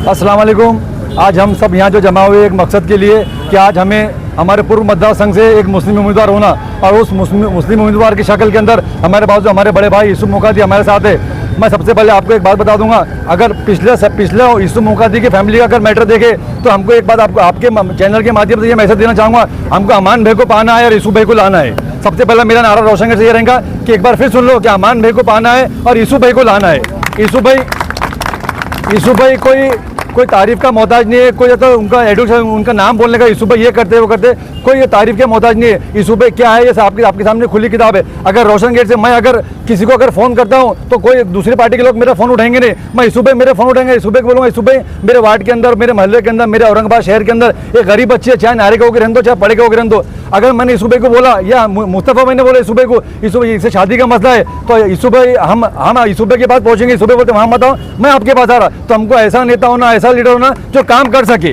अस्सलाम वालेकुम। आज हम सब यहाँ जो जमा हुए एक मकसद के लिए कि आज हमें हमारे पूर्व मतदार संघ से एक मुस्लिम उम्मीदवार होना और उस मुस्लिम उम्मीदवार की शक्ल के अंदर हमारे पास जो हमारे बड़े भाई यूसुफ मोकादी हमारे साथ है। मैं सबसे पहले आपको एक बात बता दूंगा, अगर पिछले यूसुफ मोकादी की फैमिली का अगर मैटर देखे तो हमको एक बात आपको आपके चैनल के माध्यम से ये मैसेज देना चाहूँगा, हमको अमान भाई को पाना है और यूसुफ भाई को लाना है। सबसे पहला मेरा नारा रोशन से ये रहेगा कि एक बार फिर सुन लो कि अमान भाई को पाना है और यूसुफ भाई को लाना है। यूसुफ भाई कोई तारीफ का मोहताज नहीं है, कोई तो उनका एडुकेशन उनका नाम बोलने का यूसुफ भाई ये करते वो करते, कोई ये तारीफ के मोहताज नहीं है। यूसुफ भाई क्या है ये आपके सामने खुली किताब है। अगर रोशन गेट से मैं अगर किसी को अगर फ़ोन करता हूँ तो कोई दूसरी पार्टी के लोग मेरा फ़ोन उठाएंगे नहीं, मैं यूसुफ भाई मेरे फ़ोन उठाएंगे। यूसुफ भाई को बोलूँगा यूसुफ भाई मेरे वार्ड के अंदर, मेरे मोहल्ले के अंदर, मेरे औरंगाबाद शहर के अंदर एक गरीब बच्ची है, चाहे नारे के होकर रहने दो चाहे पढ़े के होकर रहने दो। अगर मैंने यूसुफ भाई को बोला या मुस्तफ़ा भाई ने बोला यूसुफ भाई को यूसुफ भाई इससे शादी का मसला है तो यूसुफ भाई हम यूसुफ भाई के पास पहुँचेंगे। यूसुफ भाई बोलते वहाँ मत आओ, मैं आपके पास आ रहा। तो हमको ऐसा नेता होना, ऐसा लीडर होना जो काम कर सके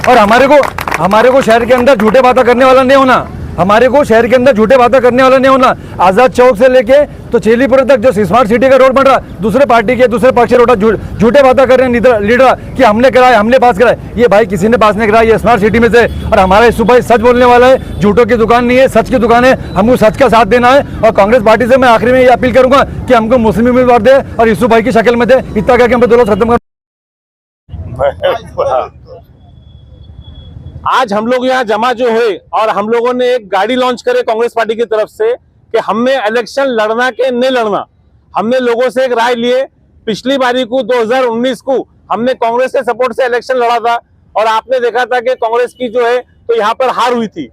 और हमारे को शहर के अंदर झूठे बातें करने वाला नहीं होना। हमारे को शहर के अंदर झूठे बातें करने वाला नहीं होना। आज़ाद चौक से लेके तो चेलीपुर तक जो स्मार्ट सिटी का रोड बन रहा, दूसरे पार्टी के दूसरे पक्ष रोड झूठे बातें कर रहे हैं लीडर कि हमने कराया, हमने पास कराया। ये भाई किसी ने पास नहीं कराया, ये स्मार्ट सिटी में से। और हमारा यूसुफ भाई सच बोलने वाला है, झूठों की दुकान नहीं है, सच की दुकान है। हमको सच का साथ देना है और कांग्रेस पार्टी से मैं आखिरी में ये अपील करूंगा कि हमको मुस्लिम उम्मीदवार दे और यूसुफ भाई की शक्ल में दे। इतना क्या कि हम दौलत खत्म कर। आज हम लोग यहाँ जमा जो हुए और हम लोगों ने एक गाड़ी लॉन्च करे कांग्रेस पार्टी की तरफ से कि हमें इलेक्शन लड़ना के नहीं लड़ना। हमने लोगों से एक राय लिए। पिछली बारी को 2019 को हमने कांग्रेस के सपोर्ट से इलेक्शन लड़ा था और आपने देखा था कि कांग्रेस की जो है तो यहाँ पर हार हुई थी।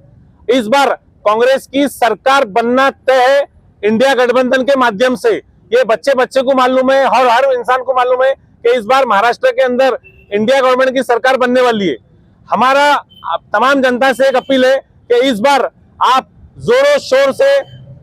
इस बार कांग्रेस की सरकार बनना तय है इंडिया गठबंधन के माध्यम से। ये बच्चे को मालूम है और हर इंसान को मालूम है कि इस बार महाराष्ट्र के अंदर इंडिया गवर्नमेंट की सरकार बनने वाली है। हमारा तमाम जनता से एक अपील है कि इस बार आप जोरों शोर से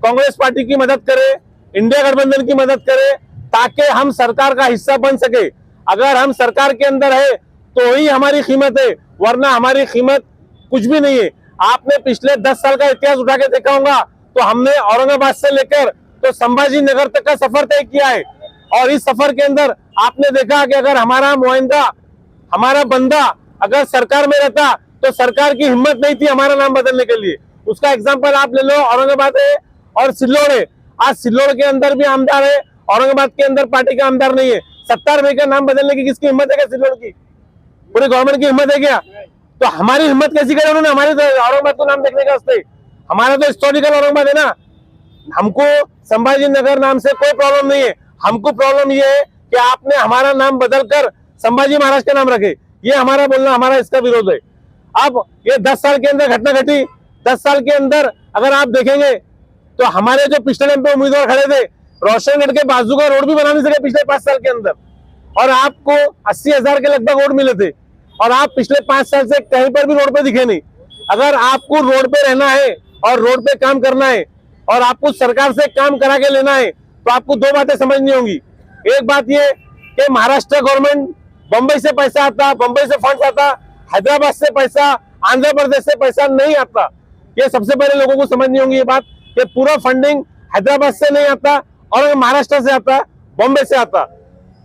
कांग्रेस पार्टी की मदद करें, इंडिया गठबंधन की मदद करें ताकि हम सरकार का हिस्सा बन सके। अगर हम सरकार के अंदर है तो ही हमारी कीमत है, वरना हमारी कीमत कुछ भी नहीं है। आपने पिछले 10 साल का इतिहास उठा के देखा होगा तो हमने औरंगाबाद से लेकर तो संभाजी नगर तक का सफर तय किया है और इस सफर के अंदर आपने देखा कि अगर हमारा नुमाइंदा, हमारा बंदा अगर सरकार में रहता तो सरकार की हिम्मत नहीं थी हमारा नाम बदलने के लिए। उसका एग्जांपल आप ले लो, औरंगाबाद है और सिल्लोड़ है। आज सिल्लोड़ के अंदर भी आमदार है, औरंगाबाद के अंदर पार्टी का आमदार नहीं है। 70 भाई का नाम बदलने की किसकी हिम्मत है क्या? सिल्लोड़ की पूरी गवर्नमेंट की हिम्मत है क्या? तो हमारी हिम्मत कैसी करे उन्होंने हमारे औरंगाबाद को नाम देखने का वास्ते? हमारा तो हिस्टोरिकल औरंगाबाद है ना। हमको संभाजी नगर नाम से कोई प्रॉब्लम नहीं है। हमको प्रॉब्लम ये है कि आपने हमारा नाम बदलकर संभाजी महाराज का नाम रखे। ये हमारा बोलना, हमारा इसका विरोध है। अब ये 10 साल के अंदर घटना घटी। 10 साल के अंदर अगर आप देखेंगे तो हमारे जो पिछले टाइम पे उम्मीदवार खड़े थे, रोशनगढ़ के बाजू का रोड भी बना नहीं सके पिछले 5 साल के अंदर और आपको 80,000 के लगभग वोट मिले थे और आप पिछले 5 साल से कहीं पर भी रोड पे दिखे नहीं। अगर आपको रोड पे रहना है और रोड पे काम करना है और आपको सरकार से काम करा के लेना है तो आपको 2 बातें समझनी होंगी। एक बात ये कि महाराष्ट्र गवर्नमेंट, बंबई से पैसा आता, बंबई से फंड आता, हैदराबाद से पैसा, आंध्र प्रदेश से पैसा नहीं आता। ये सबसे पहले लोगों को समझनी होगी ये बात कि पूरा फंडिंग हैदराबाद से नहीं आता और महाराष्ट्र से आता, बॉम्बे से आता।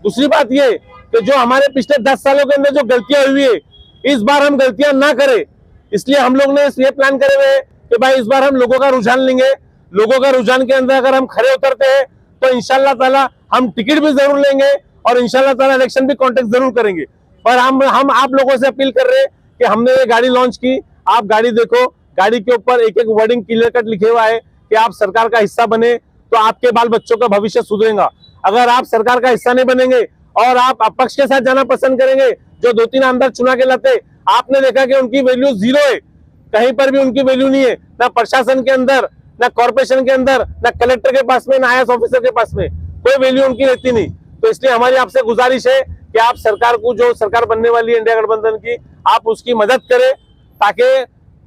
दूसरी बात ये कि जो हमारे पिछले 10 सालों के अंदर जो गलतियां हुई है, इस बार हम गलतियां ना करें, इसलिए हम लोग ने ये प्लान करे हुए हैं कि भाई इस बार हम लोगों का रुझान लेंगे। लोगों का रुझान के अंदर अगर हम खड़े उतरते हैं तो इंशाल्लाह ताला हम टिकट भी जरूर लेंगे और इंशाल्लाह ताला इलेक्शन भी कॉन्टेस्ट जरूर करेंगे। पर हम आप लोगों से अपील कर रहे हैं कि हमने ये गाड़ी लॉन्च की, आप गाड़ी देखो, गाड़ी के ऊपर एक वर्डिंग क्लियर कट लिखे हुआ है कि आप सरकार का हिस्सा बने तो आपके बाल बच्चों का भविष्य सुधरेगा। अगर आप सरकार का हिस्सा नहीं बनेंगे और आप अपक्ष के साथ जाना पसंद करेंगे, जो 2-3 आमदार चुना के लाते, आपने देखा कि उनकी वैल्यू 0 है, कहीं पर भी उनकी वैल्यू नहीं है, ना प्रशासन के अंदर, ना कॉर्पोरेशन के अंदर, ना कलेक्टर के पास में, ना IAS ऑफिसर के पास में, कोई वैल्यू उनकी रहती नहीं। तो इसलिए हमारी आपसे गुजारिश है कि आप सरकार को, जो सरकार बनने वाली है इंडिया गठबंधन की, आप उसकी मदद करें ताकि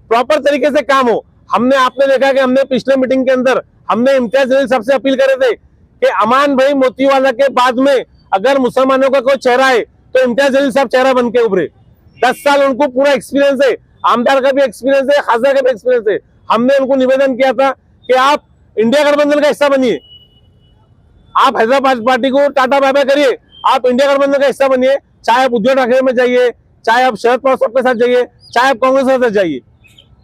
प्रॉपर तरीके से काम हो। आपने देखा कि हमने पिछले मीटिंग के अंदर हमने इम्तियाज जलील साहब से अपील करे थे कि अमान भाई मोतीवाला के बाद में अगर मुसलमानों का कोई चेहरा है तो इम्तियाज जलील साहब चेहरा बन के उभरे। 10 साल उनको पूरा एक्सपीरियंस है, आमदार का भी एक्सपीरियंस है, खासदार का भी एक्सपीरियंस है। हमने उनको निवेदन किया था कि आप इंडिया गठबंधन का हिस्सा बनिए, आप हैदराबाद पार्टी को टाटा बाय बाय करिए, आप इंडिया गठबंधन का हिस्सा बनिए चाहे आप उद्धव ठाकरे में जाइए, चाहे आप शरद पवार साहब के साथ जाइए, चाहे आप कांग्रेस के साथ जाइए,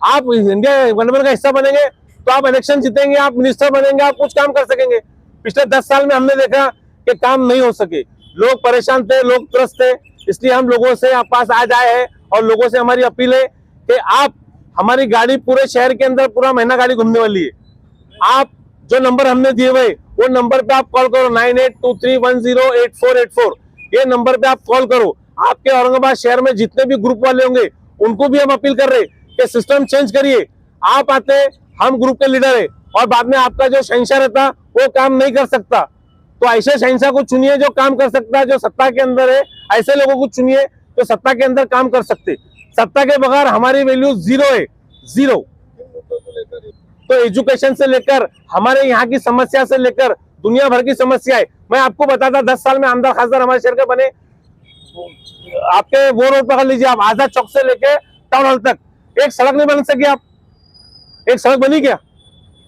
आप इंडिया गठबंधन का हिस्सा बनेंगे तो आप इलेक्शन जीतेंगे, आप मिनिस्टर बनेंगे, आप कुछ काम कर सकेंगे। पिछले 10 साल में हमने देखा कि काम नहीं हो सके, लोग परेशान थे, लोग त्रस्त थे, इसलिए हम लोगों से आप पास आज आए हैं और लोगों से हमारी अपील है कि आप हमारी गाड़ी पूरे शहर के अंदर पूरा महीना गाड़ी घूमने वाली है। आप जो नंबर हमने दिए हुए वो नंबर पे आप कॉल करो 9823108484, ये नंबर पे आप कॉल करो। आपके औरंगाबाद शहर में जितने भी ग्रुप वाले होंगे उनको भी हम अपील कर रहे कि सिस्टम चेंज करिए। आप आते, हम ग्रुप के लीडर है और बाद में आपका जो शहंशाह रहता वो काम नहीं कर सकता, तो ऐसे शहंशाह को चुनिए जो काम कर सकता है, जो सत्ता के अंदर है, ऐसे लोगों को चुनिए जो सत्ता के अंदर काम कर सकते। सत्ता के बगैर हमारी वैल्यू जीरो है, जीरो। तो एजुकेशन से लेकर हमारे यहाँ की समस्या से लेकर दुनिया भर की समस्या है। मैं आपको बताता 10 साल में आमदार खासदार हमारे शहर के बने, आपके वो रोड पकड़ लीजिए आप, आजाद चौक से लेकर टाउन हॉल तक एक सड़क नहीं बन सकी। आप एक सड़क बनी क्या?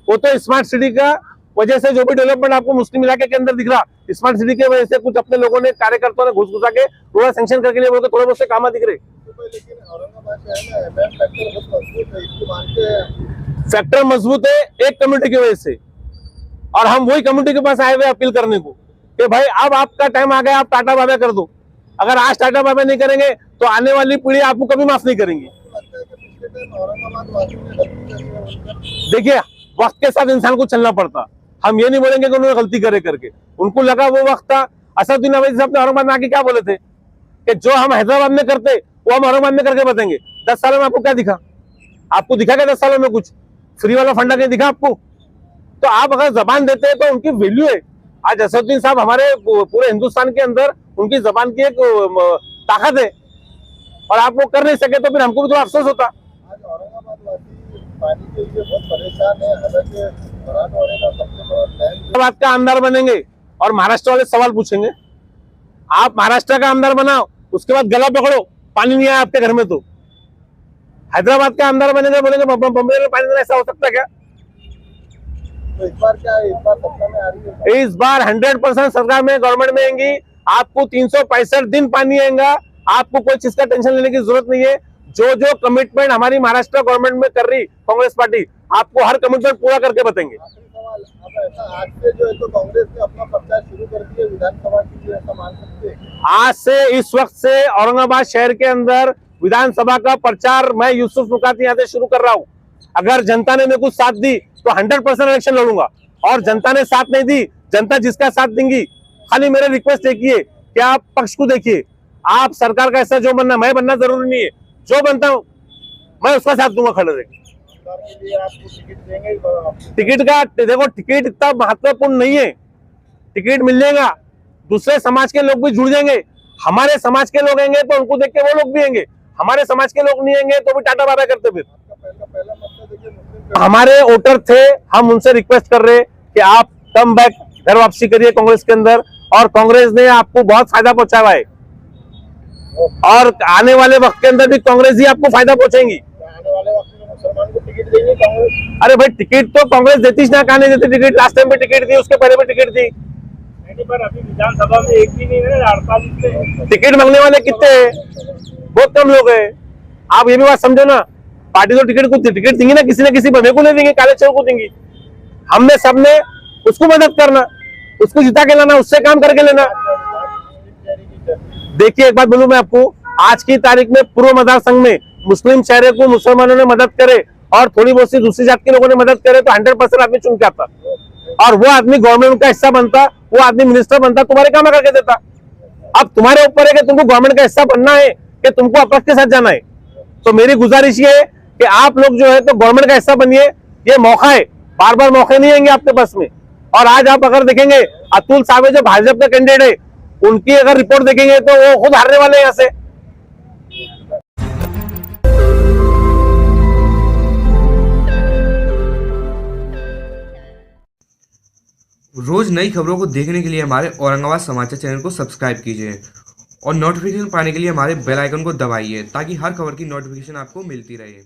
वो तो स्मार्ट सिटी का वजह से जो भी डेवलपमेंट आपको मुस्लिम इलाके के अंदर दिख रहा, स्मार्ट सिटी के वजह से कुछ अपने लोगों ने कार्यकर्ताओं ने घुस घुसा के रोड सैंक्शन करके लिए बोल के थोड़े बहुत से काम दिख रहे। लेकिन औरंगाबाद शहर में फैक्टर बहुत मजबूत है, इसको मानते हैं। फैक्टर मजबूत है एक कम्युनिटी की वजह से, और हम वही कम्युनिटी के पास आए हुए अपील करने को कि भाई अब आपका टाइम आ गया, आप टाटा बाबा कर दो। अगर आज टाटा बाबा नहीं करेंगे तो आने वाली पीढ़ी आपको कभी माफ नहीं करेंगी। देखिए वक्त के साथ इंसान को चलना पड़ता, हम ये नहीं बोलेंगे कि उन्होंने गलती करे करके, उनको लगा वो वक्त था। असदुद्दीन अवैसी साहब ने औरंगाबाद में आके क्या बोले थे कि जो हम हैदराबाद में करते वो हम औरंगाबाद में करके बताएंगे। 10 सालों में आपको क्या दिखा? आपको दिखा क्या 10 सालों में? कुछ फ्री वाला फंडा नहीं दिखा आपको। तो आप अगर जबान देते हैं तो उनकी वैल्यू है। आज असदुद्दीन साहब हमारे पूरे हिंदुस्तान के अंदर उनकी जबान की एक ताकत है, और आप वो कर नहीं सके तो फिर हमको भी थोड़ा अफसोस होता। आज औरंगाबाद वासी पानी के लिए बहुत परेशान है, हालांकि मराठवाड़े का सबसे बड़ा डैम बात का आमदार बनेंगे और महाराष्ट्र वाले सवाल पूछेंगे। आप महाराष्ट्र का आमदार बनाओ, उसके बाद गला पकड़ो, पानी नहीं आया आपके घर में, तो हैदराबाद का आमदार बनेंगे, बोलेंगे बम्बई में पानी देना, ऐसा हो सकता है क्या? तो इस बार क्या है, इस बार सत्ता में आ रही है, इस बार 100% सरकार में गवर्नमेंट में आएंगी। आपको 365 दिन पानी आएगा, आपको कोई चीज का टेंशन लेने की जरूरत नहीं है। जो जो कमिटमेंट हमारी महाराष्ट्र गवर्नमेंट में कर रही कांग्रेस पार्टी, आपको हर कमिटमेंट पूरा करके बताएंगे। आखिरी सवाल, अब ऐसा आज से जो है तो कांग्रेस ने अपना प्रचार शुरू कर दिया विधानसभा के लिए, ऐसा मान सकते हैं? आज से इस वक्त से औरंगाबाद शहर के अंदर विधानसभा का प्रचार मैं यूसुफ मुकाती यहाँ से शुरू कर रहा हूँ। अगर जनता ने मेरे को साथ दी तो 100% इलेक्शन लड़ूंगा, और जनता ने साथ नहीं दी, जनता जिसका साथ देंगी, खाली मेरे रिक्वेस्ट एक ही है कि आप पक्ष को देखिए। आप सरकार का ऐसा जो बनना, मैं बनना जरूरी नहीं है, जो बनता हूँ मैं उसका साथ दूंगा खड़े रह। सरकार के लिए आपको टिकट देंगे? टिकट का देखो, टिकट इतना महत्वपूर्ण नहीं है, टिकट मिल जाएगा, दूसरे समाज के लोग भी जुड़ जाएंगे। हमारे समाज के लोग आएंगे तो उनको देख के वो लोग भी आएंगे, हमारे समाज के लोग नहीं आएंगे तो भी टाटा बाबा करते। फिर पहला मसला देखिए, मुस्लिम हमारे वोटर थे, हम उनसे रिक्वेस्ट कर रहे कि आप कम बैक, घर वापसी करिए कांग्रेस के अंदर, और कांग्रेस ने आपको बहुत फायदा पहुंचाया है, और आने वाले वक्त के अंदर भी कांग्रेस ही आपको फायदा पहुंचाएंगी। आने वाले वक्त में मुसलमान को टिकट देंगे कांग्रेस? अरे भाई टिकट तो कांग्रेस देती ना, कहा नहीं देती टिकट? लास्ट टाइम भी टिकट दी, उसके पहले भी टिकट दी। पर अभी विधानसभा में एक भी नहीं है, 48 टिकट मांगने वाले कितने हैं? बहुत कम लोग हैं। आप ये भी बात समझो ना, पार्टी तो टिकट को टिकट देंगी ना, किसी न किसी बंदे को नहीं देंगे, काले चौर को देंगी। हमने सबने उसको मदद करना, उसको जिता के लाना, उससे काम करके लेना। देखिए एक बात बोलूं मैं आपको, आज की तारीख में पूर्व मदार संघ में मुस्लिम चेहरे को मुसलमानों ने मदद करे और थोड़ी बहुत सी दूसरी जात के लोगों ने मदद करे तो 100% आदमी चुन के आता, और वो आदमी गवर्नमेंट का हिस्सा बनता, वो आदमी मिनिस्टर बनता, तुम्हारे काम करके देता। अब तुम्हारे ऊपर है कि तुमको गवर्नमेंट का हिस्सा बनना है कि तुमको अपक्ष के साथ जाना है। तो मेरी गुजारिश ये है कि आप लोग जो है तो गवर्नमेंट का हिस्सा बनिए, ये मौका है, बार बार मौके नहीं आएंगे आपके पास में। और आज आप अगर देखेंगे अतुल सावे जो भाजपा का कैंडिडेट है, उनकी अगर रिपोर्ट देखेंगे तो वो खुद हारने वाले हैं यहाँ से। रोज नई खबरों को देखने के लिए हमारे औरंगाबाद समाचार चैनल को सब्सक्राइब कीजिए और नोटिफिकेशन पाने के लिए हमारे बेल आइकन को दबाइए ताकि हर खबर की नोटिफिकेशन आपको मिलती रहे।